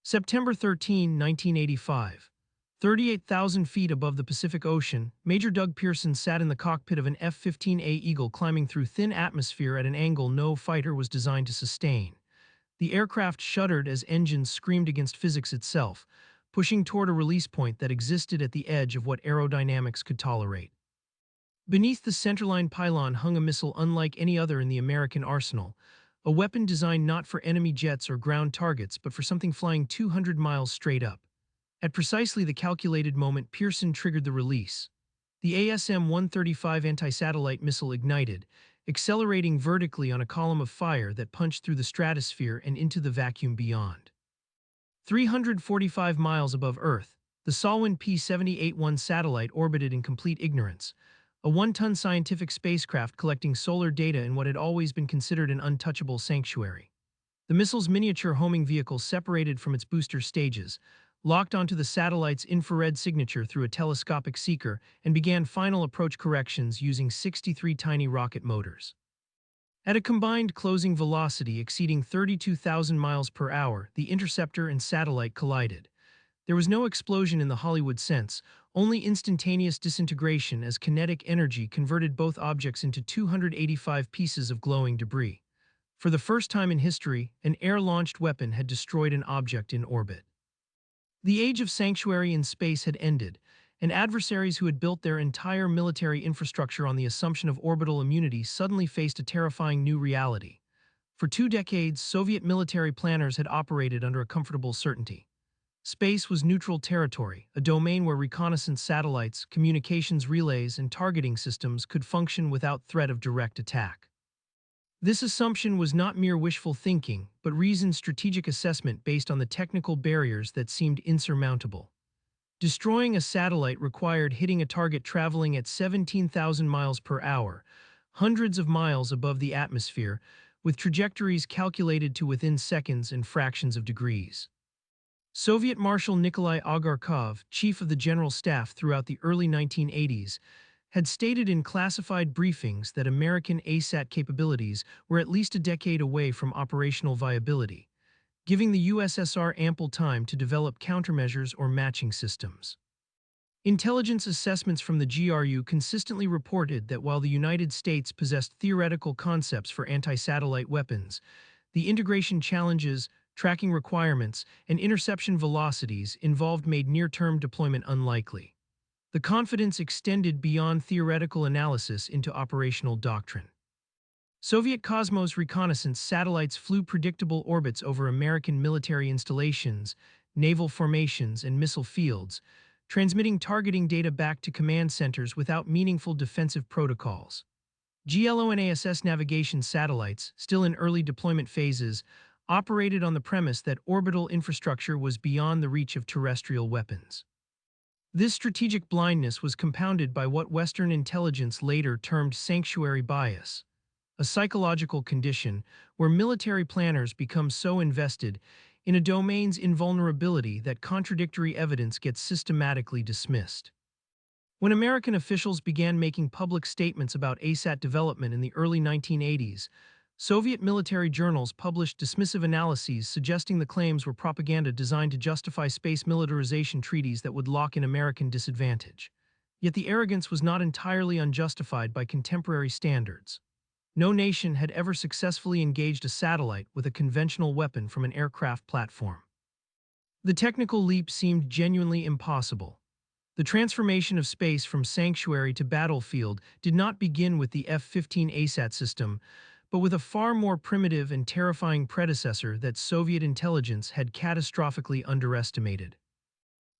September 13, 1985. 38,000 feet above the Pacific Ocean, Major Doug Pearson sat in the cockpit of an F-15A Eagle climbing through thin atmosphere at an angle no fighter was designed to sustain. The aircraft shuddered as engines screamed against physics itself, pushing toward a release point that existed at the edge of what aerodynamics could tolerate. Beneath the centerline pylon hung a missile unlike any other in the American arsenal, a weapon designed not for enemy jets or ground targets but for something flying 200 miles straight up. At precisely the calculated moment, Pearson triggered the release. The ASM-135 anti-satellite missile ignited, accelerating vertically on a column of fire that punched through the stratosphere and into the vacuum beyond. 345 miles above Earth, the Salween P-78-1 satellite orbited in complete ignorance, a one-ton scientific spacecraft collecting solar data in what had always been considered an untouchable sanctuary. The missile's miniature homing vehicle separated from its booster stages, locked onto the satellite's infrared signature through a telescopic seeker, and began final approach corrections using 63 tiny rocket motors. At a combined closing velocity exceeding 32,000 miles per hour, the interceptor and satellite collided. There was no explosion in the Hollywood sense, only instantaneous disintegration as kinetic energy converted both objects into 285 pieces of glowing debris. For the first time in history, an air-launched weapon had destroyed an object in orbit. The age of sanctuary in space had ended, and adversaries who had built their entire military infrastructure on the assumption of orbital immunity suddenly faced a terrifying new reality. For 2 decades, Soviet military planners had operated under a comfortable certainty. Space was neutral territory, a domain where reconnaissance satellites, communications relays, and targeting systems could function without threat of direct attack. This assumption was not mere wishful thinking, but reasoned strategic assessment based on the technical barriers that seemed insurmountable. Destroying a satellite required hitting a target traveling at 17,000 miles per hour, hundreds of miles above the atmosphere, with trajectories calculated to within seconds and fractions of degrees. Soviet Marshal Nikolai Agarkov, chief of the General Staff throughout the early 1980s, had stated in classified briefings that American ASAT capabilities were at least a decade away from operational viability, giving the USSR ample time to develop countermeasures or matching systems. Intelligence assessments from the GRU consistently reported that while the United States possessed theoretical concepts for anti-satellite weapons, the integration challenges, tracking requirements, and interception velocities involved made near-term deployment unlikely. The confidence extended beyond theoretical analysis into operational doctrine. Soviet Cosmos reconnaissance satellites flew predictable orbits over American military installations, naval formations, and missile fields, transmitting targeting data back to command centers without meaningful defensive protocols. GLONASS navigation satellites, still in early deployment phases, operated on the premise that orbital infrastructure was beyond the reach of terrestrial weapons. This strategic blindness was compounded by what Western intelligence later termed sanctuary bias, a psychological condition where military planners become so invested in a domain's invulnerability that contradictory evidence gets systematically dismissed. When American officials began making public statements about ASAT development in the early 1980s, Soviet military journals published dismissive analyses suggesting the claims were propaganda designed to justify space militarization treaties that would lock in American disadvantage. Yet the arrogance was not entirely unjustified by contemporary standards. No nation had ever successfully engaged a satellite with a conventional weapon from an aircraft platform. The technical leap seemed genuinely impossible. The transformation of space from sanctuary to battlefield did not begin with the F-15 ASAT system, but with a far more primitive and terrifying predecessor that Soviet intelligence had catastrophically underestimated.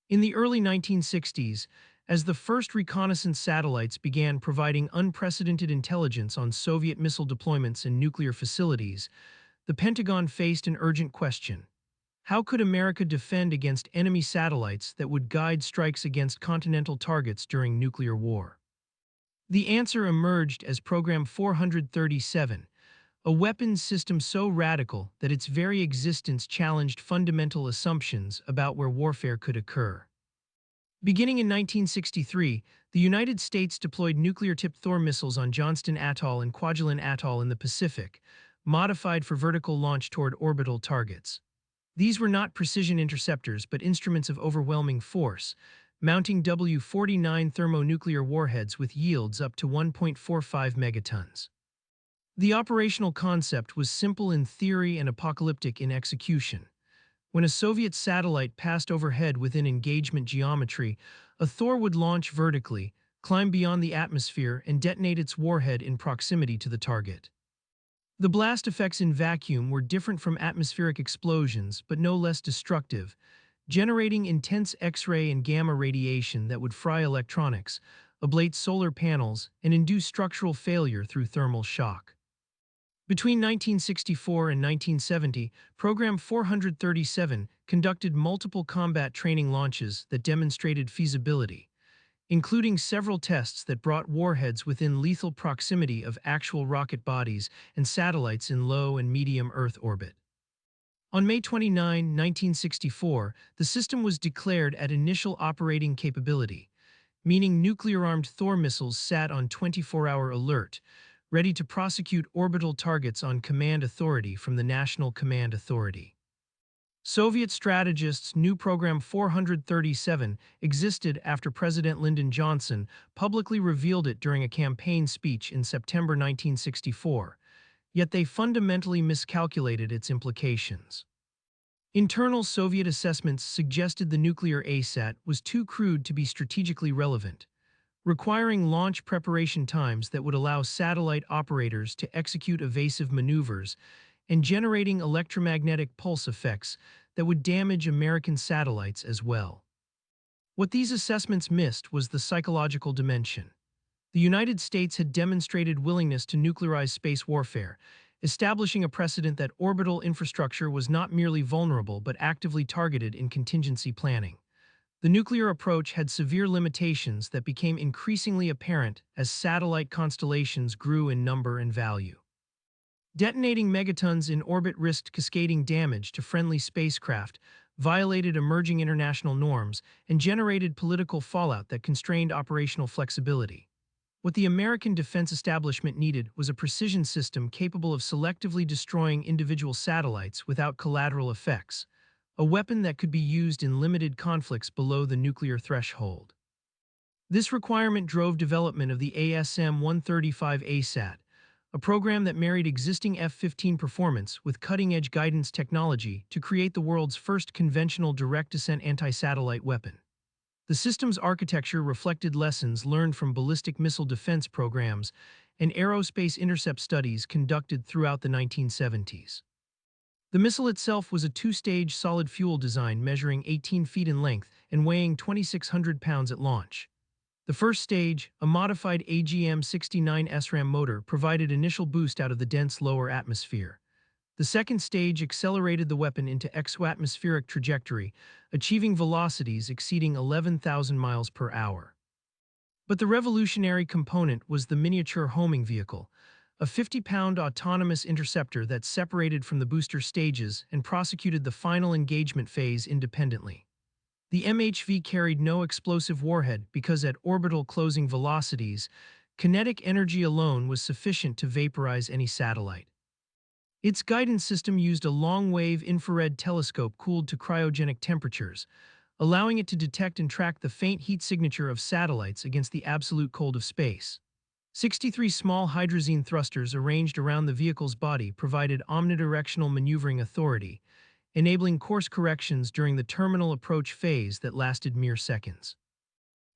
In the early 1960s, as the first reconnaissance satellites began providing unprecedented intelligence on Soviet missile deployments and nuclear facilities, the Pentagon faced an urgent question. How could America defend against enemy satellites that would guide strikes against continental targets during nuclear war? The answer emerged as Program 437, a weapons system so radical that its very existence challenged fundamental assumptions about where warfare could occur. Beginning in 1963, the United States deployed nuclear-tipped Thor missiles on Johnston Atoll and Kwajalein Atoll in the Pacific, modified for vertical launch toward orbital targets. These were not precision interceptors but instruments of overwhelming force, mounting W-49 thermonuclear warheads with yields up to 1.45 megatons. The operational concept was simple in theory and apocalyptic in execution. When a Soviet satellite passed overhead within engagement geometry, a Thor would launch vertically, climb beyond the atmosphere, and detonate its warhead in proximity to the target. The blast effects in vacuum were different from atmospheric explosions, but no less destructive, generating intense X-ray and gamma radiation that would fry electronics, ablate solar panels, and induce structural failure through thermal shock. Between 1964 and 1970, Program 437 conducted multiple combat training launches that demonstrated feasibility, including several tests that brought warheads within lethal proximity of actual rocket bodies and satellites in low and medium Earth orbit. On May 29, 1964, the system was declared at initial operating capability, meaning nuclear-armed Thor missiles sat on 24-hour alert, ready to prosecute orbital targets on command authority from the National Command Authority. Soviet strategists knew Program 437 existed after President Lyndon Johnson publicly revealed it during a campaign speech in September 1964, yet they fundamentally miscalculated its implications. Internal Soviet assessments suggested the nuclear ASAT was too crude to be strategically relevant, requiring launch preparation times that would allow satellite operators to execute evasive maneuvers and generating electromagnetic pulse effects that would damage American satellites as well. What these assessments missed was the psychological dimension. The United States had demonstrated willingness to nuclearize space warfare, establishing a precedent that orbital infrastructure was not merely vulnerable but actively targeted in contingency planning. The nuclear approach had severe limitations that became increasingly apparent as satellite constellations grew in number and value. Detonating megatons in orbit risked cascading damage to friendly spacecraft, violated emerging international norms, and generated political fallout that constrained operational flexibility. What the American defense establishment needed was a precision system capable of selectively destroying individual satellites without collateral effects, a weapon that could be used in limited conflicts below the nuclear threshold. This requirement drove development of the ASM-135 ASAT, a program that married existing F-15 performance with cutting-edge guidance technology to create the world's first conventional direct-descent anti-satellite weapon. The system's architecture reflected lessons learned from ballistic missile defense programs and aerospace intercept studies conducted throughout the 1970s. The missile itself was a two-stage solid fuel design measuring 18 feet in length and weighing 2,600 pounds at launch. The first stage, a modified AGM-69 SRAM motor, provided initial boost out of the dense lower atmosphere. The second stage accelerated the weapon into exoatmospheric trajectory, achieving velocities exceeding 11,000 miles per hour. But the revolutionary component was the miniature homing vehicle, a 50-pound autonomous interceptor that separated from the booster stages and prosecuted the final engagement phase independently. The MHV carried no explosive warhead because at orbital closing velocities, kinetic energy alone was sufficient to vaporize any satellite. Its guidance system used a long-wave infrared telescope cooled to cryogenic temperatures, allowing it to detect and track the faint heat signature of satellites against the absolute cold of space. 63 small hydrazine thrusters arranged around the vehicle's body provided omnidirectional maneuvering authority, enabling course corrections during the terminal approach phase that lasted mere seconds.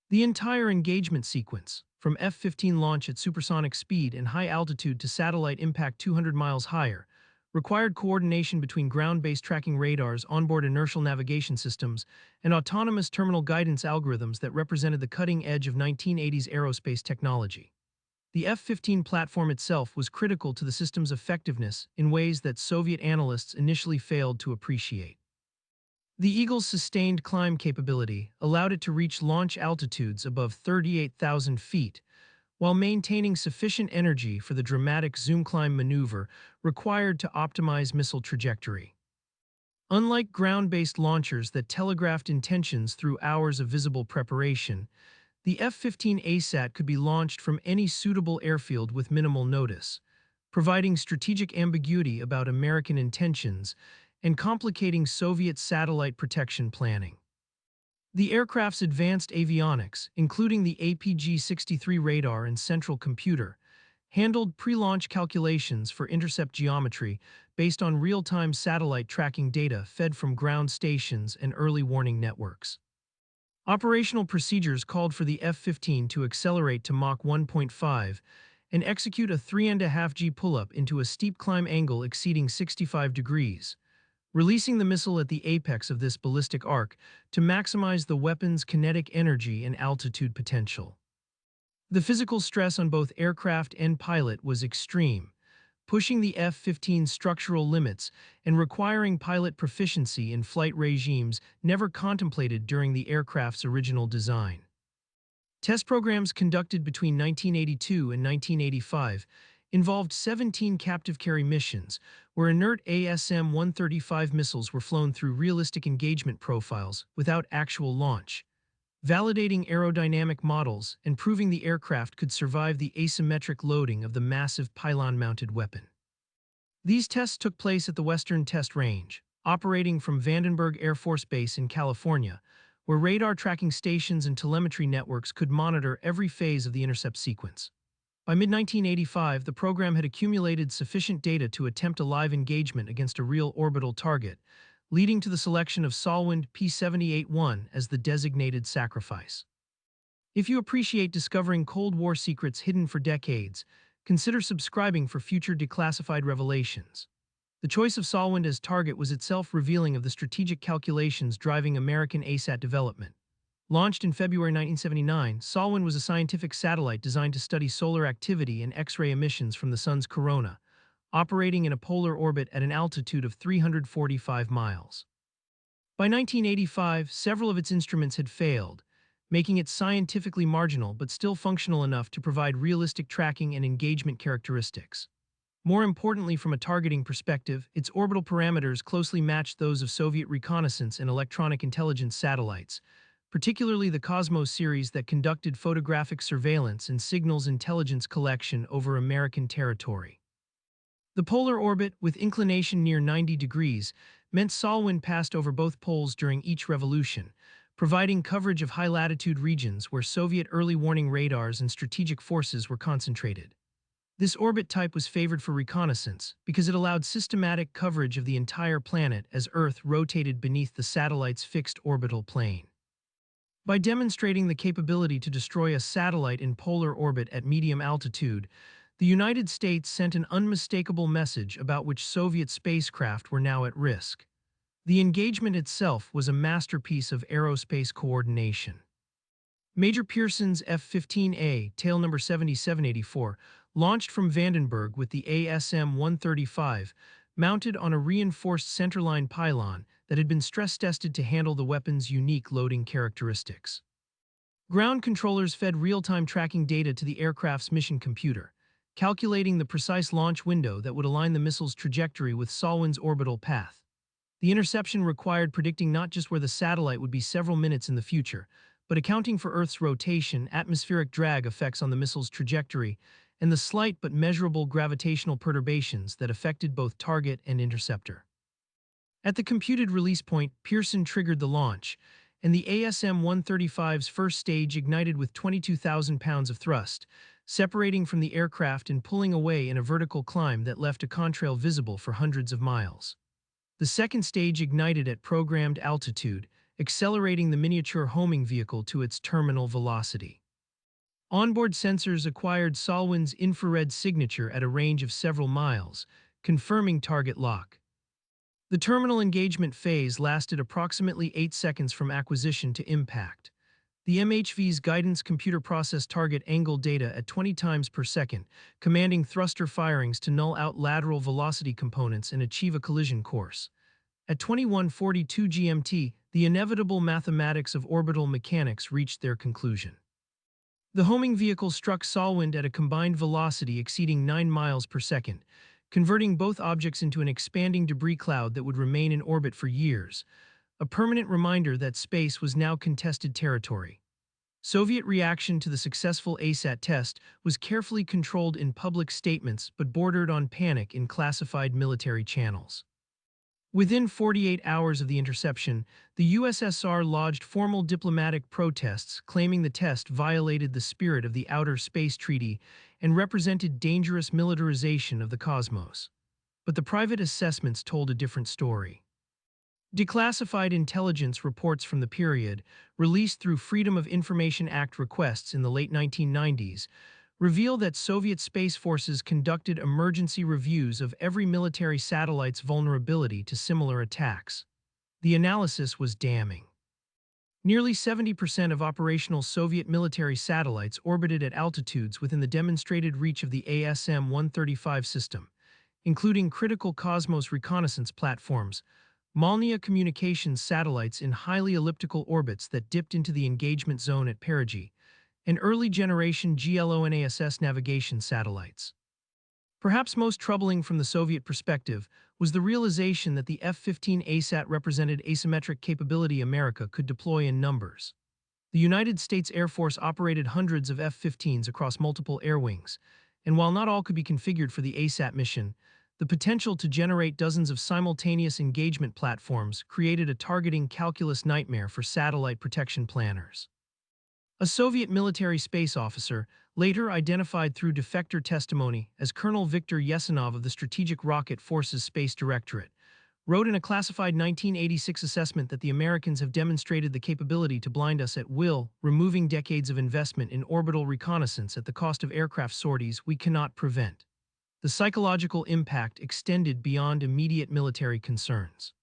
The entire engagement sequence, from F-15 launch at supersonic speed and high altitude to satellite impact 200 miles higher, required coordination between ground-based tracking radars, onboard inertial navigation systems, and autonomous terminal guidance algorithms that represented the cutting edge of 1980s aerospace technology. The F-15 platform itself was critical to the system's effectiveness in ways that Soviet analysts initially failed to appreciate. The Eagle's sustained climb capability allowed it to reach launch altitudes above 38,000 feet, while maintaining sufficient energy for the dramatic zoom climb maneuver required to optimize missile trajectory. Unlike ground-based launchers that telegraphed intentions through hours of visible preparation, the F-15 ASAT could be launched from any suitable airfield with minimal notice, providing strategic ambiguity about American intentions and complicating Soviet satellite protection planning. The aircraft's advanced avionics, including the APG-63 radar and central computer, handled pre-launch calculations for intercept geometry based on real-time satellite tracking data fed from ground stations and early warning networks. Operational procedures called for the F-15 to accelerate to Mach 1.5 and execute a 3.5G pull-up into a steep climb angle exceeding 65 degrees, releasing the missile at the apex of this ballistic arc to maximize the weapon's kinetic energy and altitude potential. The physical stress on both aircraft and pilot was extreme, pushing the F-15's structural limits and requiring pilot proficiency in flight regimes never contemplated during the aircraft's original design. Test programs conducted between 1982 and 1985 involved 17 captive carry missions, where inert ASM-135 missiles were flown through realistic engagement profiles without actual launch, validating aerodynamic models and proving the aircraft could survive the asymmetric loading of the massive pylon-mounted weapon. These tests took place at the Western Test Range, operating from Vandenberg Air Force Base in California, where radar tracking stations and telemetry networks could monitor every phase of the intercept sequence. By mid-1985, the program had accumulated sufficient data to attempt a live engagement against a real orbital target, leading to the selection of Solwind P-78-1 as the designated sacrifice. If you appreciate discovering Cold War secrets hidden for decades, consider subscribing for future declassified revelations. The choice of Solwind as target was itself revealing of the strategic calculations driving American ASAT development. Launched in February 1979, Solwind was a scientific satellite designed to study solar activity and X-ray emissions from the Sun's corona, operating in a polar orbit at an altitude of 345 miles. By 1985, several of its instruments had failed, making it scientifically marginal but still functional enough to provide realistic tracking and engagement characteristics. More importantly, from a targeting perspective, its orbital parameters closely matched those of Soviet reconnaissance and electronic intelligence satellites, particularly the Cosmos series that conducted photographic surveillance and signals intelligence collection over American territory. The polar orbit, with inclination near 90 degrees, meant Solwind passed over both poles during each revolution, providing coverage of high-latitude regions where Soviet early warning radars and strategic forces were concentrated. This orbit type was favored for reconnaissance because it allowed systematic coverage of the entire planet as Earth rotated beneath the satellite's fixed orbital plane. By demonstrating the capability to destroy a satellite in polar orbit at medium altitude, the United States sent an unmistakable message about which Soviet spacecraft were now at risk. The engagement itself was a masterpiece of aerospace coordination. Major Pearson's F-15A, tail number 7784, launched from Vandenberg with the ASM-135, mounted on a reinforced centerline pylon that had been stress-tested to handle the weapon's unique loading characteristics. Ground controllers fed real-time tracking data to the aircraft's mission computer, calculating the precise launch window that would align the missile's trajectory with Solwind's orbital path. The interception required predicting not just where the satellite would be several minutes in the future, but accounting for Earth's rotation, atmospheric drag effects on the missile's trajectory, and the slight but measurable gravitational perturbations that affected both target and interceptor. At the computed release point, Pearson triggered the launch, and the ASM-135's first stage ignited with 22,000 pounds of thrust, separating from the aircraft and pulling away in a vertical climb that left a contrail visible for hundreds of miles. The second stage ignited at programmed altitude, accelerating the miniature homing vehicle to its terminal velocity. Onboard sensors acquired Solwind's infrared signature at a range of several miles, confirming target lock. The terminal engagement phase lasted approximately 8 seconds from acquisition to impact. The MHV's guidance computer processed target angle data at 20 times per second, commanding thruster firings to null out lateral velocity components and achieve a collision course. At 21:42 GMT, the inevitable mathematics of orbital mechanics reached their conclusion. The homing vehicle struck Solwind at a combined velocity exceeding 9 miles per second, converting both objects into an expanding debris cloud that would remain in orbit for years, a permanent reminder that space was now contested territory. Soviet reaction to the successful ASAT test was carefully controlled in public statements but bordered on panic in classified military channels. Within 48 hours of the interception, the USSR lodged formal diplomatic protests claiming the test violated the spirit of the Outer Space Treaty and represented dangerous militarization of the cosmos. But the private assessments told a different story. Declassified intelligence reports from the period, released through Freedom of Information Act requests in the late 1990s, reveal that Soviet space forces conducted emergency reviews of every military satellite's vulnerability to similar attacks. The analysis was damning. Nearly 70% of operational Soviet military satellites orbited at altitudes within the demonstrated reach of the ASM-135 system, including critical cosmos reconnaissance platforms, Molniya communications satellites in highly elliptical orbits that dipped into the engagement zone at perigee, and early-generation GLONASS navigation satellites. Perhaps most troubling from the Soviet perspective was the realization that the F-15 ASAT represented asymmetric capability America could deploy in numbers. The United States Air Force operated hundreds of F-15s across multiple air wings, and while not all could be configured for the ASAT mission, the potential to generate dozens of simultaneous engagement platforms created a targeting calculus nightmare for satellite protection planners. A Soviet military space officer, later identified through defector testimony as Colonel Viktor Yesenov of the Strategic Rocket Forces Space Directorate, wrote in a classified 1986 assessment that the Americans have demonstrated the capability to blind us at will, removing decades of investment in orbital reconnaissance at the cost of aircraft sorties we cannot prevent. The psychological impact extended beyond immediate military concerns.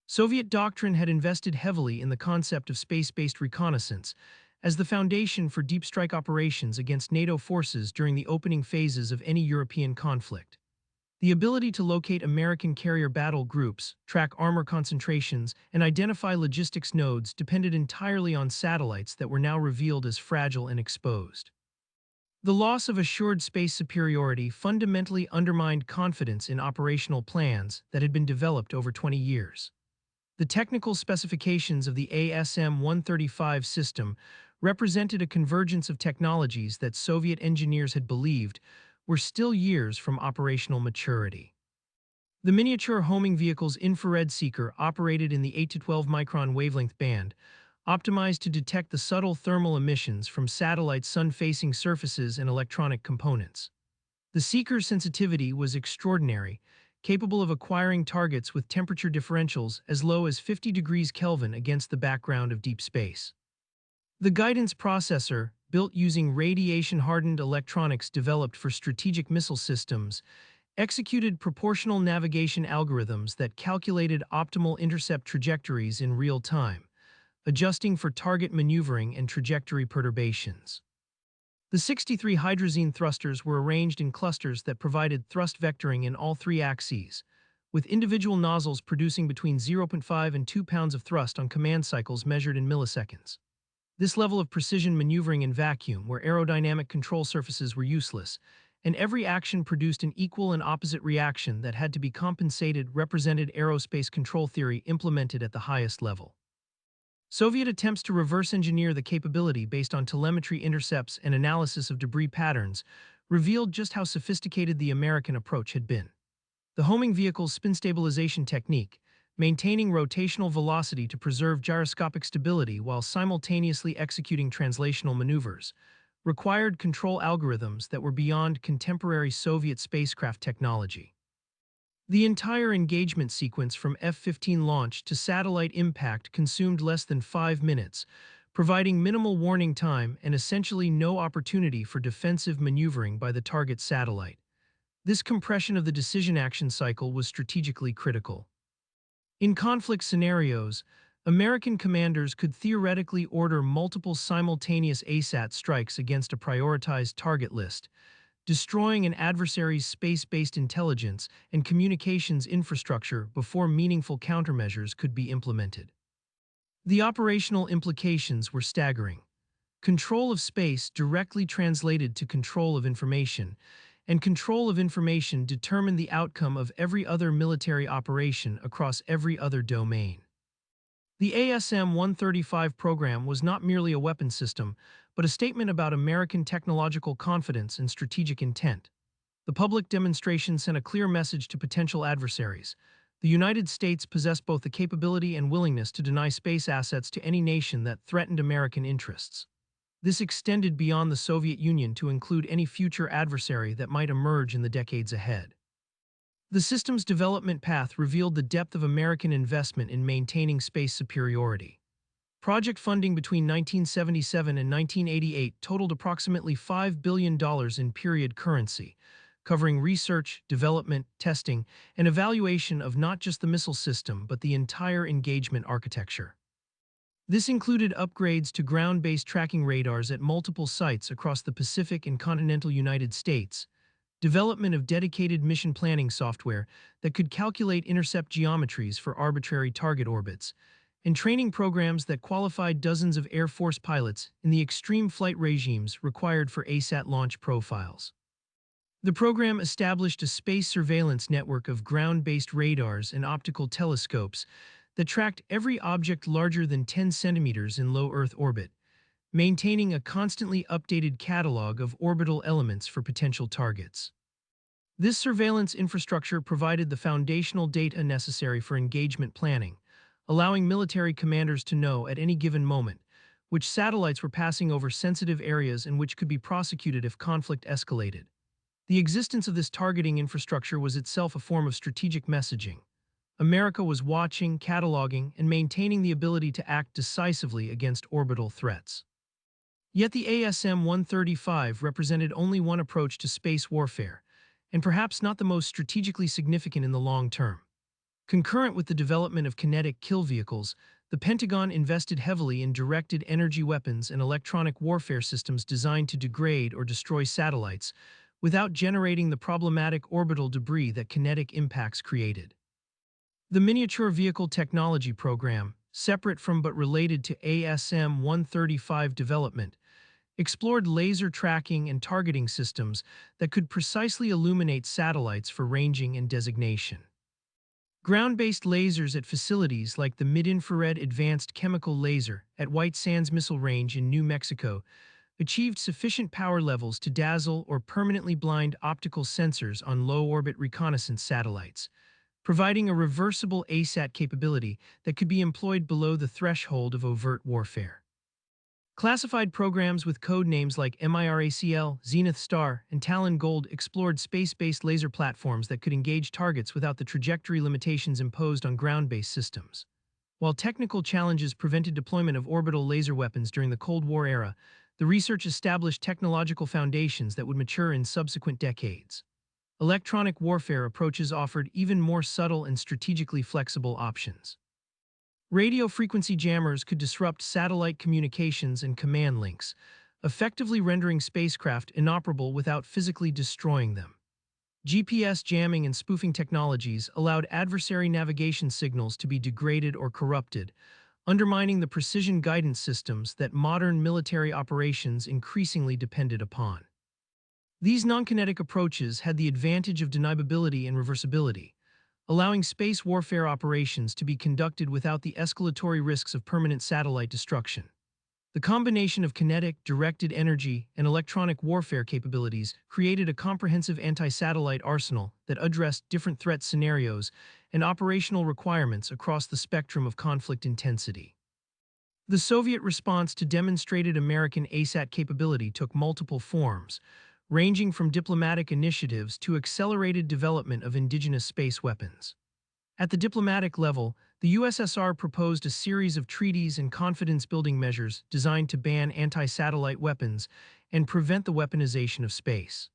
Soviet doctrine had invested heavily in the concept of space-based reconnaissance as the foundation for deep strike operations against NATO forces during the opening phases of any European conflict. The ability to locate American carrier battle groups, track armor concentrations, and identify logistics nodes depended entirely on satellites that were now revealed as fragile and exposed. The loss of assured space superiority fundamentally undermined confidence in operational plans that had been developed over 20 years. The technical specifications of the ASM-135 system represented a convergence of technologies that Soviet engineers had believed were still years from operational maturity. The miniature homing vehicle's infrared seeker operated in the 8 to 12 micron wavelength band, optimized to detect the subtle thermal emissions from satellite sun-facing surfaces and electronic components. The seeker's sensitivity was extraordinary, capable of acquiring targets with temperature differentials as low as 50 degrees Kelvin against the background of deep space. The guidance processor, built using radiation-hardened electronics developed for strategic missile systems, executed proportional navigation algorithms that calculated optimal intercept trajectories in real time, adjusting for target maneuvering and trajectory perturbations. The 63 hydrazine thrusters were arranged in clusters that provided thrust vectoring in all three axes, with individual nozzles producing between 0.5 and 2 pounds of thrust on command cycles measured in milliseconds. This level of precision maneuvering in vacuum, where aerodynamic control surfaces were useless, and every action produced an equal and opposite reaction that had to be compensated, represented aerospace control theory implemented at the highest level. Soviet attempts to reverse engineer the capability based on telemetry intercepts and analysis of debris patterns revealed just how sophisticated the American approach had been. The homing vehicle's spin stabilization technique, maintaining rotational velocity to preserve gyroscopic stability while simultaneously executing translational maneuvers, required control algorithms that were beyond contemporary Soviet spacecraft technology. The entire engagement sequence from F-15 launch to satellite impact consumed less than 5 minutes, providing minimal warning time and essentially no opportunity for defensive maneuvering by the target satellite. This compression of the decision-action cycle was strategically critical. In conflict scenarios, American commanders could theoretically order multiple simultaneous ASAT strikes against a prioritized target list, destroying an adversary's space-based intelligence and communications infrastructure before meaningful countermeasures could be implemented. The operational implications were staggering. Control of space directly translated to control of information, and control of information determined the outcome of every other military operation across every other domain. The ASM-135 program was not merely a weapon system, but a statement about American technological confidence and strategic intent. The public demonstration sent a clear message to potential adversaries. The United States possessed both the capability and willingness to deny space assets to any nation that threatened American interests. This extended beyond the Soviet Union to include any future adversary that might emerge in the decades ahead. The system's development path revealed the depth of American investment in maintaining space superiority. Project funding between 1977 and 1988 totaled approximately $5 billion in period currency, covering research, development, testing, and evaluation of not just the missile system but the entire engagement architecture. This included upgrades to ground-based tracking radars at multiple sites across the Pacific and continental United States, development of dedicated mission planning software that could calculate intercept geometries for arbitrary target orbits, and training programs that qualified dozens of Air Force pilots in the extreme flight regimes required for ASAT launch profiles. The program established a space surveillance network of ground-based radars and optical telescopes that tracked every object larger than 10 centimeters in low Earth orbit, maintaining a constantly updated catalog of orbital elements for potential targets. This surveillance infrastructure provided the foundational data necessary for engagement planning, allowing military commanders to know at any given moment which satellites were passing over sensitive areas and which could be prosecuted if conflict escalated. The existence of this targeting infrastructure was itself a form of strategic messaging. America was watching, cataloging, and maintaining the ability to act decisively against orbital threats. Yet the ASM-135 represented only one approach to space warfare, and perhaps not the most strategically significant in the long term. Concurrent with the development of kinetic kill vehicles, the Pentagon invested heavily in directed energy weapons and electronic warfare systems designed to degrade or destroy satellites without generating the problematic orbital debris that kinetic impacts created. The Miniature Vehicle Technology Program, separate from but related to ASM-135 development, explored laser tracking and targeting systems that could precisely illuminate satellites for ranging and designation. Ground-based lasers at facilities like the Mid-Infrared Advanced Chemical Laser at White Sands Missile Range in New Mexico achieved sufficient power levels to dazzle or permanently blind optical sensors on low-orbit reconnaissance satellites, providing a reversible ASAT capability that could be employed below the threshold of overt warfare. Classified programs with code names like MIRACL, Zenith Star, and Talon Gold explored space-based laser platforms that could engage targets without the trajectory limitations imposed on ground-based systems. While technical challenges prevented deployment of orbital laser weapons during the Cold War era, the research established technological foundations that would mature in subsequent decades. Electronic warfare approaches offered even more subtle and strategically flexible options. Radio frequency jammers could disrupt satellite communications and command links, effectively rendering spacecraft inoperable without physically destroying them. GPS jamming and spoofing technologies allowed adversary navigation signals to be degraded or corrupted, undermining the precision guidance systems that modern military operations increasingly depended upon. These non-kinetic approaches had the advantage of deniability and reversibility, allowing space warfare operations to be conducted without the escalatory risks of permanent satellite destruction. The combination of kinetic, directed energy, and electronic warfare capabilities created a comprehensive anti-satellite arsenal that addressed different threat scenarios and operational requirements across the spectrum of conflict intensity. The Soviet response to demonstrated American ASAT capability took multiple forms, ranging from diplomatic initiatives to accelerated development of indigenous space weapons. At the diplomatic level, the USSR proposed a series of treaties and confidence-building measures designed to ban anti-satellite weapons and prevent the weaponization of space.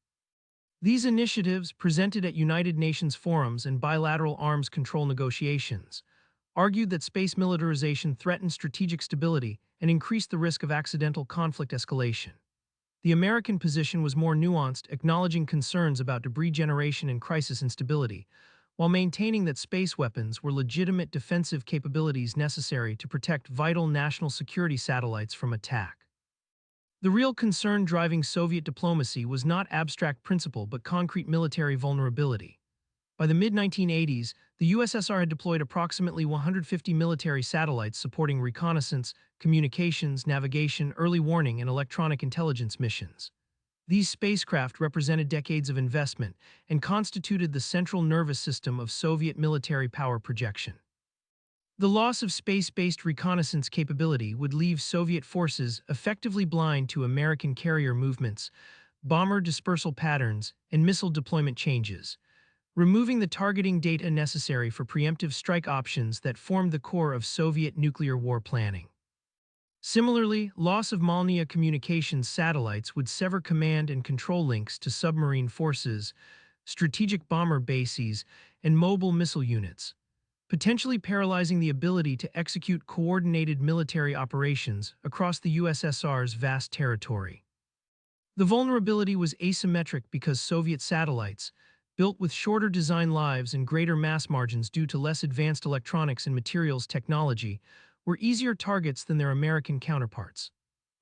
These initiatives, presented at United Nations forums and bilateral arms control negotiations, argued that space militarization threatened strategic stability and increased the risk of accidental conflict escalation. The American position was more nuanced, acknowledging concerns about debris generation and crisis instability, while maintaining that space weapons were legitimate defensive capabilities necessary to protect vital national security satellites from attack. The real concern driving Soviet diplomacy was not abstract principle but concrete military vulnerability. By the mid-1980s, the USSR had deployed approximately 150 military satellites supporting reconnaissance, communications, navigation, early warning, and electronic intelligence missions. These spacecraft represented decades of investment and constituted the central nervous system of Soviet military power projection. The loss of space-based reconnaissance capability would leave Soviet forces effectively blind to American carrier movements, bomber dispersal patterns, and missile deployment changes, removing the targeting data necessary for preemptive strike options that formed the core of Soviet nuclear war planning. Similarly, loss of Malnya communications satellites would sever command and control links to submarine forces, strategic bomber bases, and mobile missile units, potentially paralyzing the ability to execute coordinated military operations across the USSR's vast territory. The vulnerability was asymmetric because Soviet satellites, built with shorter design lives and greater mass margins due to less advanced electronics and materials technology, were easier targets than their American counterparts.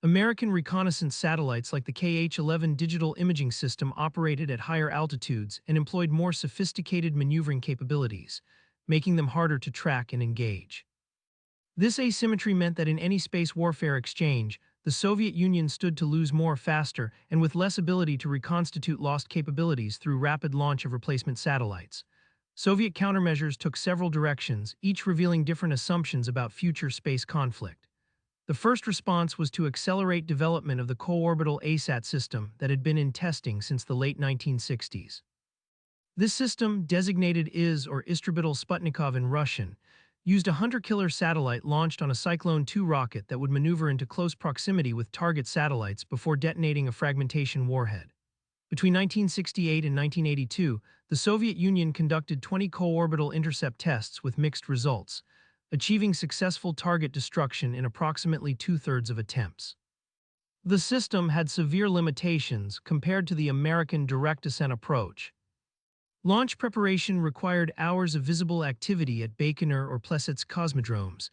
American reconnaissance satellites like the KH-11 digital imaging system operated at higher altitudes and employed more sophisticated maneuvering capabilities, making them harder to track and engage. This asymmetry meant that in any space warfare exchange, the Soviet Union stood to lose more faster and with less ability to reconstitute lost capabilities through rapid launch of replacement satellites. Soviet countermeasures took several directions, each revealing different assumptions about future space conflict. The first response was to accelerate development of the co-orbital ASAT system that had been in testing since the late 1960s. This system, designated IS or Istrabital Sputnikov in Russian, used a hunter-killer satellite launched on a Cyclone 2 rocket that would maneuver into close proximity with target satellites before detonating a fragmentation warhead. Between 1968 and 1982, the Soviet Union conducted 20 co-orbital intercept tests with mixed results, achieving successful target destruction in approximately two-thirds of attempts. The system had severe limitations compared to the American direct ascent approach. Launch preparation required hours of visible activity at Baikonur or Plesetsk cosmodromes,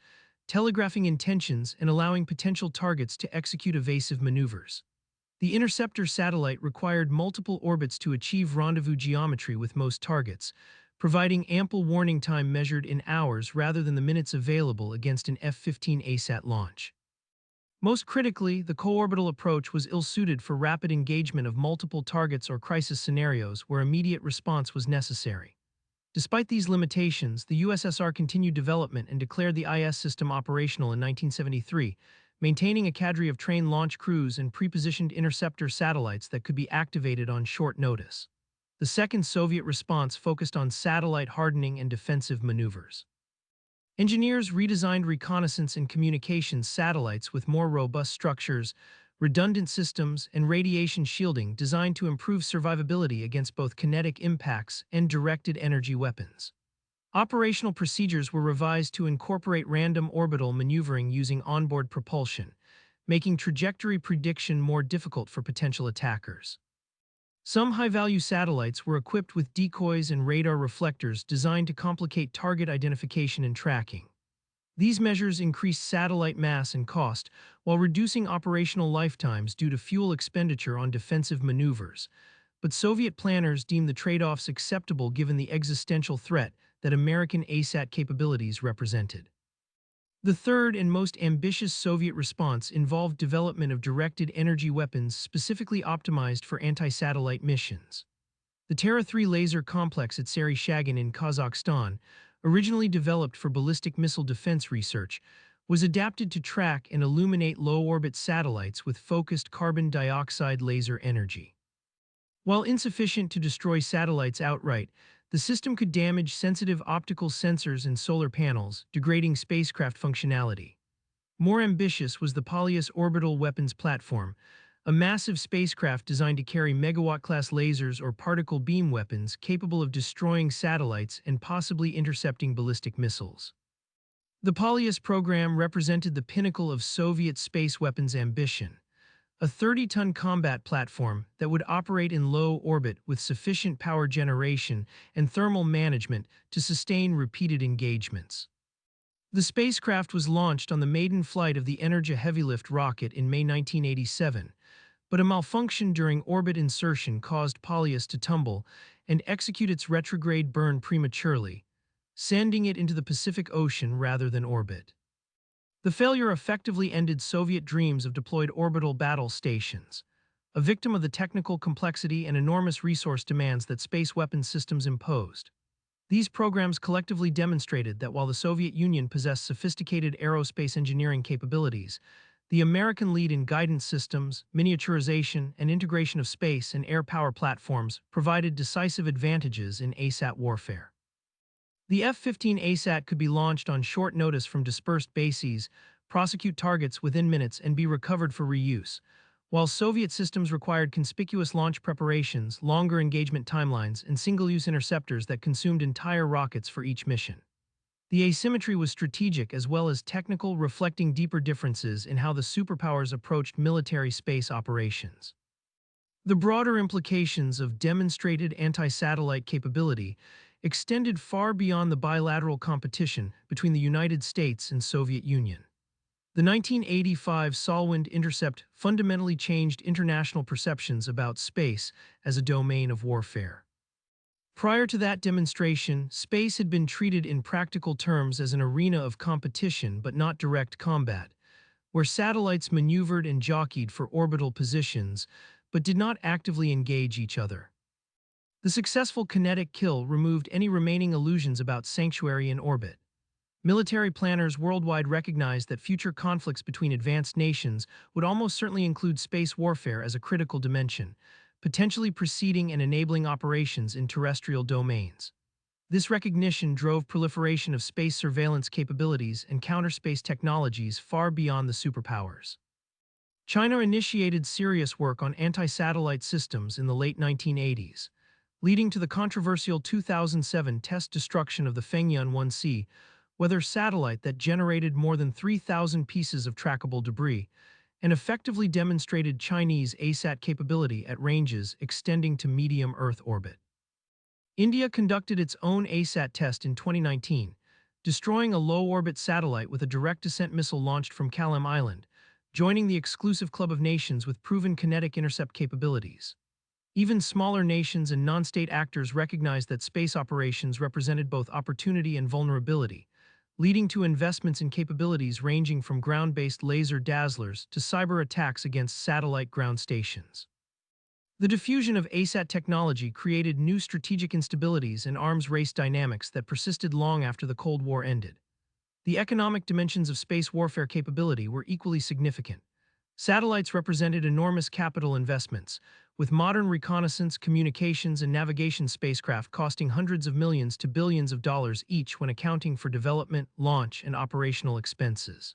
telegraphing intentions and allowing potential targets to execute evasive maneuvers. The Interceptor satellite required multiple orbits to achieve rendezvous geometry with most targets, providing ample warning time measured in hours rather than the minutes available against an F-15 ASAT launch. Most critically, the co-orbital approach was ill-suited for rapid engagement of multiple targets or crisis scenarios where immediate response was necessary. Despite these limitations, the USSR continued development and declared the IS system operational in 1973, maintaining a cadre of trained launch crews and pre-positioned interceptor satellites that could be activated on short notice. The second Soviet response focused on satellite hardening and defensive maneuvers. Engineers redesigned reconnaissance and communications satellites with more robust structures, redundant systems, and radiation shielding designed to improve survivability against both kinetic impacts and directed energy weapons. Operational procedures were revised to incorporate random orbital maneuvering using onboard propulsion, making trajectory prediction more difficult for potential attackers. Some high-value satellites were equipped with decoys and radar reflectors designed to complicate target identification and tracking. These measures increased satellite mass and cost while reducing operational lifetimes due to fuel expenditure on defensive maneuvers, but Soviet planners deemed the trade-offs acceptable given the existential threat that American ASAT capabilities represented. The third and most ambitious Soviet response involved development of directed energy weapons specifically optimized for anti-satellite missions. The Terra-3 laser complex at Sary-Shagin in Kazakhstan, originally developed for ballistic missile defense research, was adapted to track and illuminate low-orbit satellites with focused carbon dioxide laser energy. While insufficient to destroy satellites outright, the system could damage sensitive optical sensors and solar panels, degrading spacecraft functionality. More ambitious was the Polyus Orbital Weapons Platform, a massive spacecraft designed to carry megawatt-class lasers or particle beam weapons capable of destroying satellites and possibly intercepting ballistic missiles. The Polyus program represented the pinnacle of Soviet space weapons ambition, a 30-ton combat platform that would operate in low orbit with sufficient power generation and thermal management to sustain repeated engagements. The spacecraft was launched on the maiden flight of the Energia heavylift rocket in May 1987, but a malfunction during orbit insertion caused Polyus to tumble and execute its retrograde burn prematurely, sending it into the Pacific Ocean rather than orbit. The failure effectively ended Soviet dreams of deployed orbital battle stations, a victim of the technical complexity and enormous resource demands that space weapons systems imposed. These programs collectively demonstrated that while the Soviet Union possessed sophisticated aerospace engineering capabilities, the American lead in guidance systems, miniaturization, and integration of space and air power platforms provided decisive advantages in ASAT warfare. The F-15 ASAT could be launched on short notice from dispersed bases, prosecute targets within minutes, and be recovered for reuse, while Soviet systems required conspicuous launch preparations, longer engagement timelines, and single-use interceptors that consumed entire rockets for each mission. The asymmetry was strategic as well as technical, reflecting deeper differences in how the superpowers approached military space operations. The broader implications of demonstrated anti-satellite capability extended far beyond the bilateral competition between the United States and Soviet Union. The 1985 Solwind intercept fundamentally changed international perceptions about space as a domain of warfare. Prior to that demonstration, space had been treated in practical terms as an arena of competition but not direct combat, where satellites maneuvered and jockeyed for orbital positions but did not actively engage each other. The successful kinetic kill removed any remaining illusions about sanctuary in orbit. Military planners worldwide recognized that future conflicts between advanced nations would almost certainly include space warfare as a critical dimension, potentially preceding and enabling operations in terrestrial domains. This recognition drove proliferation of space surveillance capabilities and counterspace technologies far beyond the superpowers. China initiated serious work on anti-satellite systems in the late 1980s, leading to the controversial 2007 test destruction of the Fengyun 1C weather satellite that generated more than 3,000 pieces of trackable debris, and effectively demonstrated Chinese ASAT capability at ranges extending to medium Earth orbit. India conducted its own ASAT test in 2019, destroying a low-orbit satellite with a direct descent missile launched from Kalam Island, joining the exclusive club of nations with proven kinetic intercept capabilities. Even smaller nations and non-state actors recognized that space operations represented both opportunity and vulnerability, leading to investments in capabilities ranging from ground-based laser dazzlers to cyber attacks against satellite ground stations. The diffusion of ASAT technology created new strategic instabilities and arms race dynamics that persisted long after the Cold War ended. The economic dimensions of space warfare capability were equally significant. Satellites represented enormous capital investments, with modern reconnaissance, communications, and navigation spacecraft costing hundreds of millions to billions of dollars each when accounting for development, launch, and operational expenses.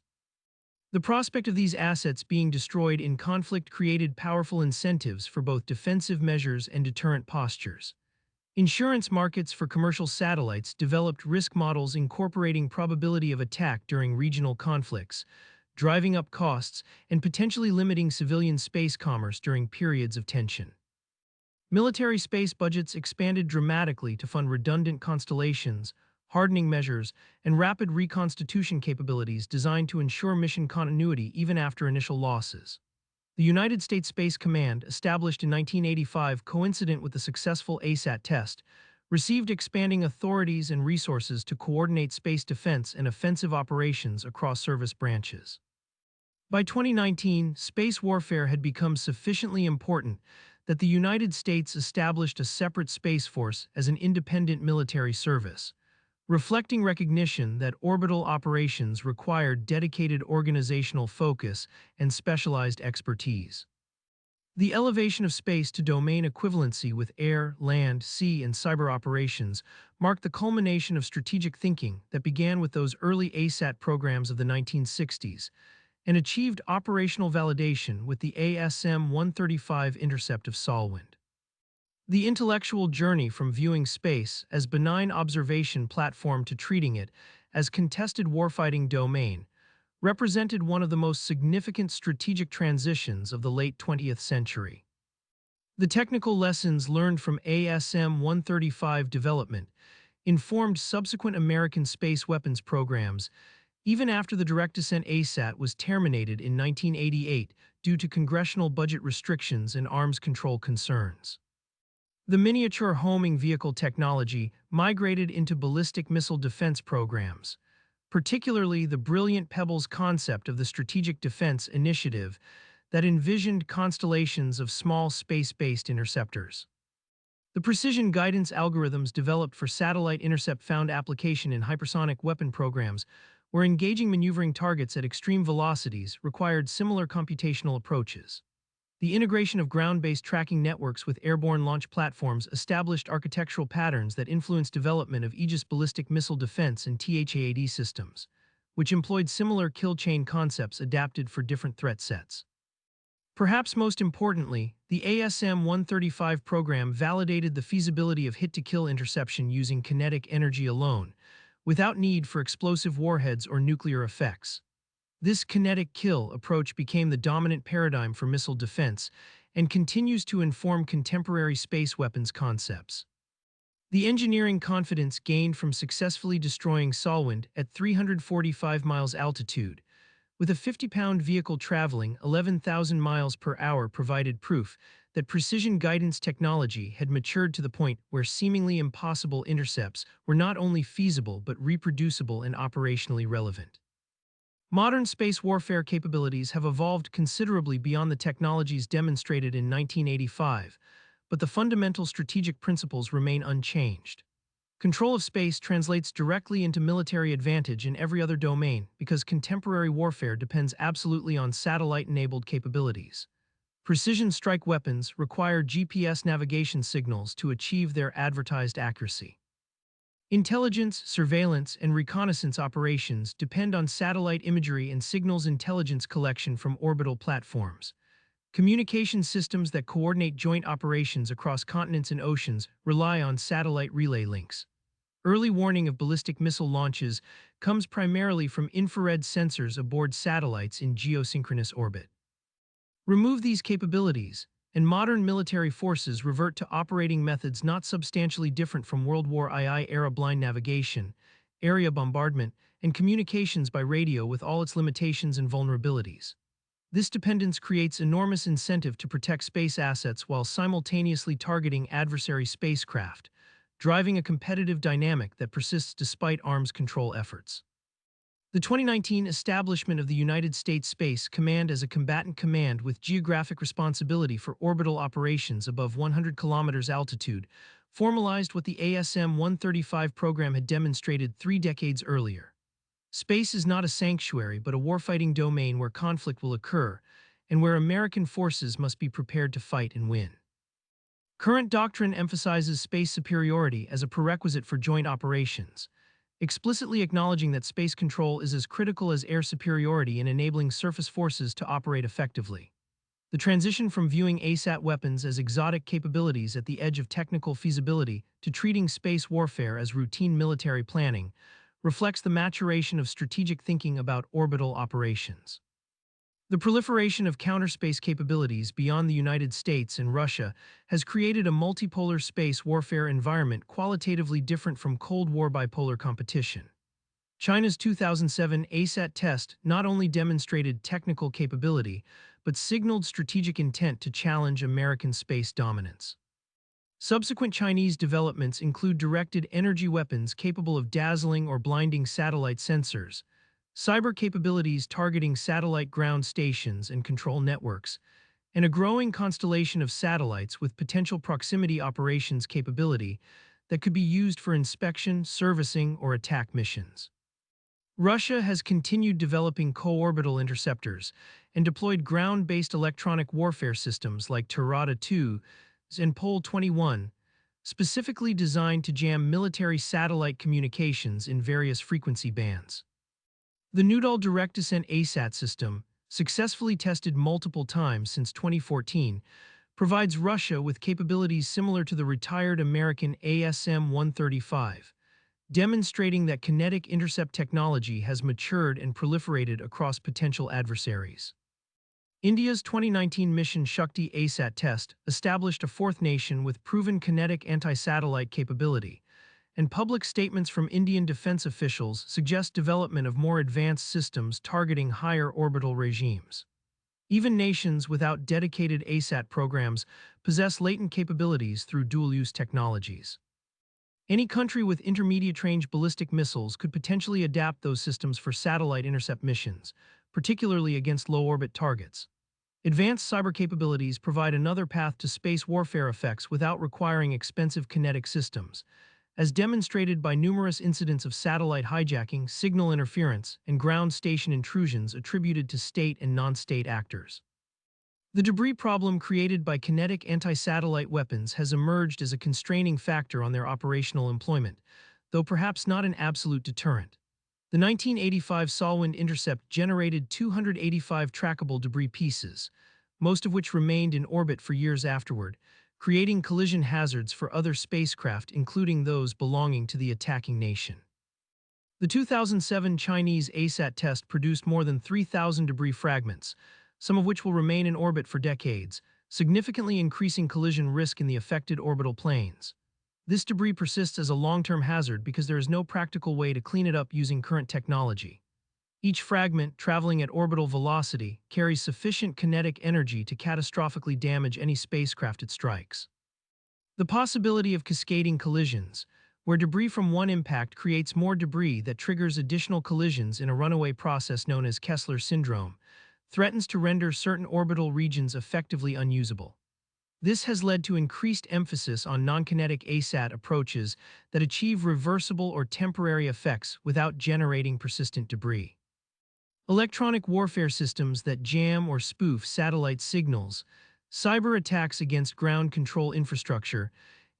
The prospect of these assets being destroyed in conflict created powerful incentives for both defensive measures and deterrent postures. Insurance markets for commercial satellites developed risk models incorporating probability of attack during regional conflicts, driving up costs and potentially limiting civilian space commerce during periods of tension. Military space budgets expanded dramatically to fund redundant constellations, hardening measures, and rapid reconstitution capabilities designed to ensure mission continuity even after initial losses. The United States Space Command, established in 1985 coincident with the successful ASAT test, received expanding authorities and resources to coordinate space defense and offensive operations across service branches. By 2019, space warfare had become sufficiently important that the United States established a separate space force as an independent military service, reflecting recognition that orbital operations required dedicated organizational focus and specialized expertise. The elevation of space to domain equivalency with air, land, sea, and cyber operations marked the culmination of strategic thinking that began with those early ASAT programs of the 1960s and achieved operational validation with the ASM-135 intercept of Solwind. The intellectual journey from viewing space as benign observation platform to treating it as contested warfighting domain represented one of the most significant strategic transitions of the late 20th century. The technical lessons learned from ASM-135 development informed subsequent American space weapons programs, even after the direct descent ASAT was terminated in 1988 due to congressional budget restrictions and arms control concerns. The miniature homing vehicle technology migrated into ballistic missile defense programs, particularly the brilliant Pebbles concept of the Strategic Defense Initiative that envisioned constellations of small space-based interceptors. The precision guidance algorithms developed for satellite intercept found application in hypersonic weapon programs, where engaging maneuvering targets at extreme velocities required similar computational approaches. The integration of ground-based tracking networks with airborne launch platforms established architectural patterns that influenced development of Aegis ballistic missile defense and THAAD systems, which employed similar kill chain concepts adapted for different threat sets. Perhaps most importantly, the ASM-135 program validated the feasibility of hit-to-kill interception using kinetic energy alone, without need for explosive warheads or nuclear effects. This kinetic kill approach became the dominant paradigm for missile defense and continues to inform contemporary space weapons concepts. The engineering confidence gained from successfully destroying Solwind at 345 miles altitude, with a 50-pound vehicle traveling 11,000 miles per hour, provided proof that precision guidance technology had matured to the point where seemingly impossible intercepts were not only feasible but reproducible and operationally relevant. Modern space warfare capabilities have evolved considerably beyond the technologies demonstrated in 1985, but the fundamental strategic principles remain unchanged. Control of space translates directly into military advantage in every other domain because contemporary warfare depends absolutely on satellite-enabled capabilities. Precision strike weapons require GPS navigation signals to achieve their advertised accuracy. Intelligence, surveillance, and reconnaissance operations depend on satellite imagery and signals intelligence collection from orbital platforms. Communication systems that coordinate joint operations across continents and oceans rely on satellite relay links. Early warning of ballistic missile launches comes primarily from infrared sensors aboard satellites in geosynchronous orbit. Remove these capabilities, and modern military forces revert to operating methods not substantially different from World War II-era blind navigation, area bombardment, and communications by radio with all its limitations and vulnerabilities. This dependence creates enormous incentive to protect space assets while simultaneously targeting adversary spacecraft, driving a competitive dynamic that persists despite arms control efforts. The 2019 establishment of the United States Space Command as a combatant command with geographic responsibility for orbital operations above 100 kilometers altitude formalized what the ASM-135 program had demonstrated 3 decades earlier. Space is not a sanctuary but a warfighting domain where conflict will occur and where American forces must be prepared to fight and win. Current doctrine emphasizes space superiority as a prerequisite for joint operations, explicitly acknowledging that space control is as critical as air superiority in enabling surface forces to operate effectively. The transition from viewing ASAT weapons as exotic capabilities at the edge of technical feasibility to treating space warfare as routine military planning reflects the maturation of strategic thinking about orbital operations. The proliferation of counterspace capabilities beyond the United States and Russia has created a multipolar space warfare environment qualitatively different from Cold War bipolar competition. China's 2007 ASAT test not only demonstrated technical capability, but signaled strategic intent to challenge American space dominance. Subsequent Chinese developments include directed energy weapons capable of dazzling or blinding satellite sensors, cyber capabilities targeting satellite ground stations and control networks, and a growing constellation of satellites with potential proximity operations capability that could be used for inspection, servicing, or attack missions. Russia has continued developing co-orbital interceptors and deployed ground-based electronic warfare systems like Tirada-2 and Pol-21, specifically designed to jam military satellite communications in various frequency bands. The Noodle Direct Descent ASAT system, successfully tested multiple times since 2014, provides Russia with capabilities similar to the retired American ASM-135, demonstrating that kinetic intercept technology has matured and proliferated across potential adversaries. India's 2019 mission Shakti ASAT test established a fourth nation with proven kinetic anti-satellite capability, and public statements from Indian defense officials suggest development of more advanced systems targeting higher orbital regimes. Even nations without dedicated ASAT programs possess latent capabilities through dual-use technologies. Any country with intermediate-range ballistic missiles could potentially adapt those systems for satellite intercept missions, particularly against low-orbit targets. Advanced cyber capabilities provide another path to space warfare effects without requiring expensive kinetic systems, as demonstrated by numerous incidents of satellite hijacking, signal interference, and ground station intrusions attributed to state and non-state actors. The debris problem created by kinetic anti-satellite weapons has emerged as a constraining factor on their operational employment, though perhaps not an absolute deterrent. The 1985 Solwind intercept generated 285 trackable debris pieces, most of which remained in orbit for years afterward, creating collision hazards for other spacecraft, including those belonging to the attacking nation. The 2007 Chinese ASAT test produced more than 3,000 debris fragments, some of which will remain in orbit for decades, significantly increasing collision risk in the affected orbital planes. This debris persists as a long-term hazard because there is no practical way to clean it up using current technology. Each fragment, traveling at orbital velocity, carries sufficient kinetic energy to catastrophically damage any spacecraft it strikes. The possibility of cascading collisions, where debris from one impact creates more debris that triggers additional collisions in a runaway process known as Kessler syndrome, threatens to render certain orbital regions effectively unusable. This has led to increased emphasis on non-kinetic ASAT approaches that achieve reversible or temporary effects without generating persistent debris. Electronic warfare systems that jam or spoof satellite signals, cyber attacks against ground control infrastructure,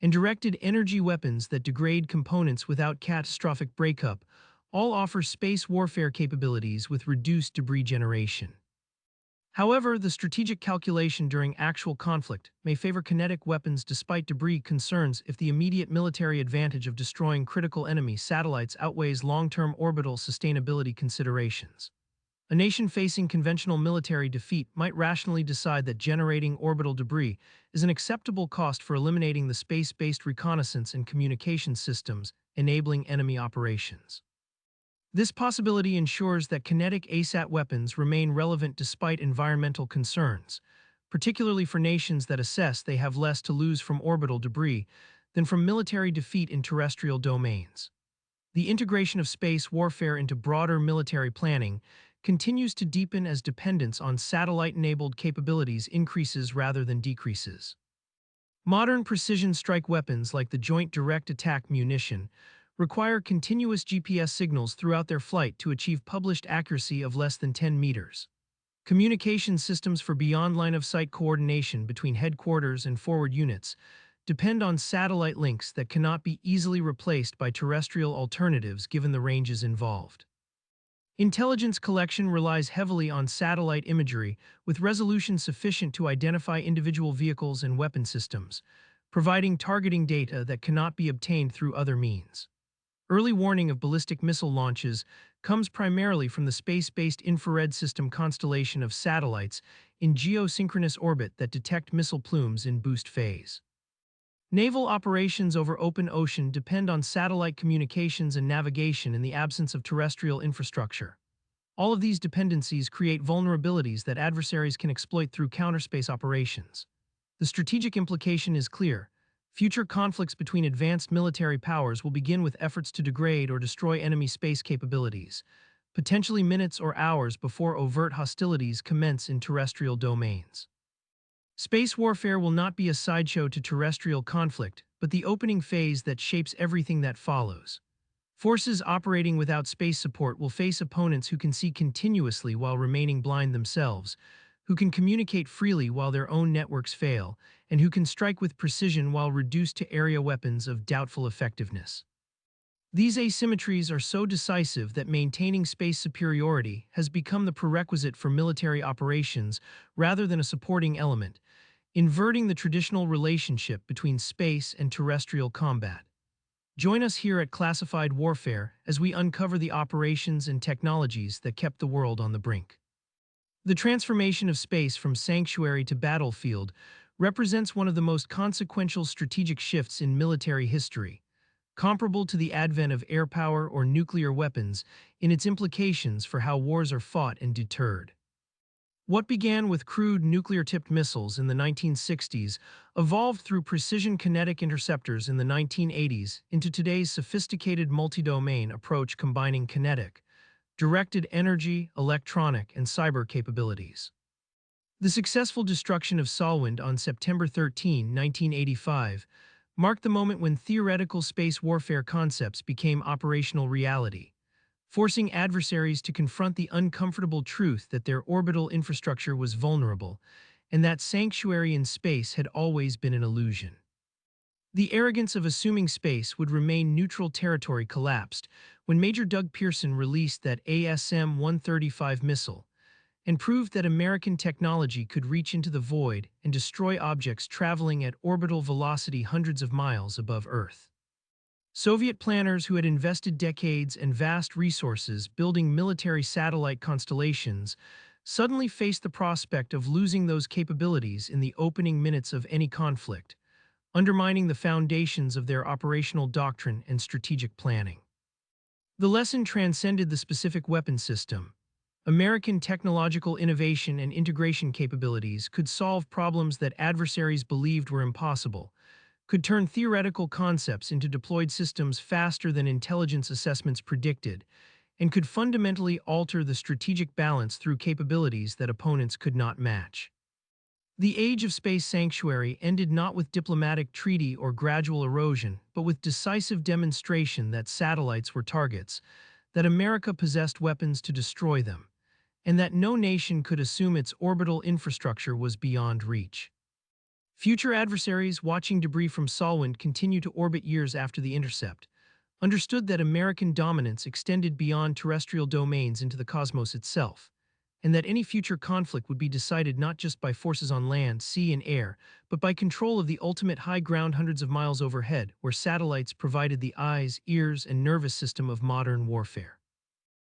and directed energy weapons that degrade components without catastrophic breakup all offer space warfare capabilities with reduced debris generation. However, the strategic calculation during actual conflict may favor kinetic weapons despite debris concerns if the immediate military advantage of destroying critical enemy satellites outweighs long-term orbital sustainability considerations. A nation facing conventional military defeat might rationally decide that generating orbital debris is an acceptable cost for eliminating the space-based reconnaissance and communication systems enabling enemy operations. This possibility ensures that kinetic ASAT weapons remain relevant despite environmental concerns, particularly for nations that assess they have less to lose from orbital debris than from military defeat in terrestrial domains. The integration of space warfare into broader military planning continues to deepen as dependence on satellite-enabled capabilities increases rather than decreases. Modern precision strike weapons like the Joint Direct Attack Munition require continuous GPS signals throughout their flight to achieve published accuracy of less than 10 meters. Communication systems for beyond line-of-sight coordination between headquarters and forward units depend on satellite links that cannot be easily replaced by terrestrial alternatives given the ranges involved. Intelligence collection relies heavily on satellite imagery with resolution sufficient to identify individual vehicles and weapon systems, providing targeting data that cannot be obtained through other means. Early warning of ballistic missile launches comes primarily from the space-based infrared system constellation of satellites in geosynchronous orbit that detect missile plumes in boost phase. Naval operations over open ocean depend on satellite communications and navigation in the absence of terrestrial infrastructure. All of these dependencies create vulnerabilities that adversaries can exploit through counterspace operations. The strategic implication is clear. Future conflicts between advanced military powers will begin with efforts to degrade or destroy enemy space capabilities, potentially minutes or hours before overt hostilities commence in terrestrial domains. Space warfare will not be a sideshow to terrestrial conflict, but the opening phase that shapes everything that follows. Forces operating without space support will face opponents who can see continuously while remaining blind themselves, who can communicate freely while their own networks fail, and who can strike with precision while reduced to area weapons of doubtful effectiveness. These asymmetries are so decisive that maintaining space superiority has become the prerequisite for military operations rather than a supporting element, inverting the traditional relationship between space and terrestrial combat. Join us here at Classified Warfare as we uncover the operations and technologies that kept the world on the brink. The transformation of space from sanctuary to battlefield represents one of the most consequential strategic shifts in military history, comparable to the advent of air power or nuclear weapons in its implications for how wars are fought and deterred. What began with crude nuclear-tipped missiles in the 1960s evolved through precision kinetic interceptors in the 1980s into today's sophisticated multi-domain approach combining kinetic, directed energy, electronic, and cyber capabilities. The successful destruction of Solwind on September 13, 1985, marked the moment when theoretical space warfare concepts became operational reality, forcing adversaries to confront the uncomfortable truth that their orbital infrastructure was vulnerable and that sanctuary in space had always been an illusion. The arrogance of assuming space would remain neutral territory collapsed when Major Doug Pearson released that ASM-135 missile and proved that American technology could reach into the void and destroy objects traveling at orbital velocity hundreds of miles above Earth. Soviet planners who had invested decades and vast resources building military satellite constellations suddenly faced the prospect of losing those capabilities in the opening minutes of any conflict, undermining the foundations of their operational doctrine and strategic planning. The lesson transcended the specific weapon system. American technological innovation and integration capabilities could solve problems that adversaries believed were impossible, could turn theoretical concepts into deployed systems faster than intelligence assessments predicted, and could fundamentally alter the strategic balance through capabilities that opponents could not match. The age of space sanctuary ended not with diplomatic treaty or gradual erosion, but with decisive demonstration that satellites were targets, that America possessed weapons to destroy them, and that no nation could assume its orbital infrastructure was beyond reach. Future adversaries watching debris from Solwind continue to orbit years after the intercept, understood that American dominance extended beyond terrestrial domains into the cosmos itself, and that any future conflict would be decided not just by forces on land, sea, and air, but by control of the ultimate high ground hundreds of miles overhead, where satellites provided the eyes, ears, and nervous system of modern warfare.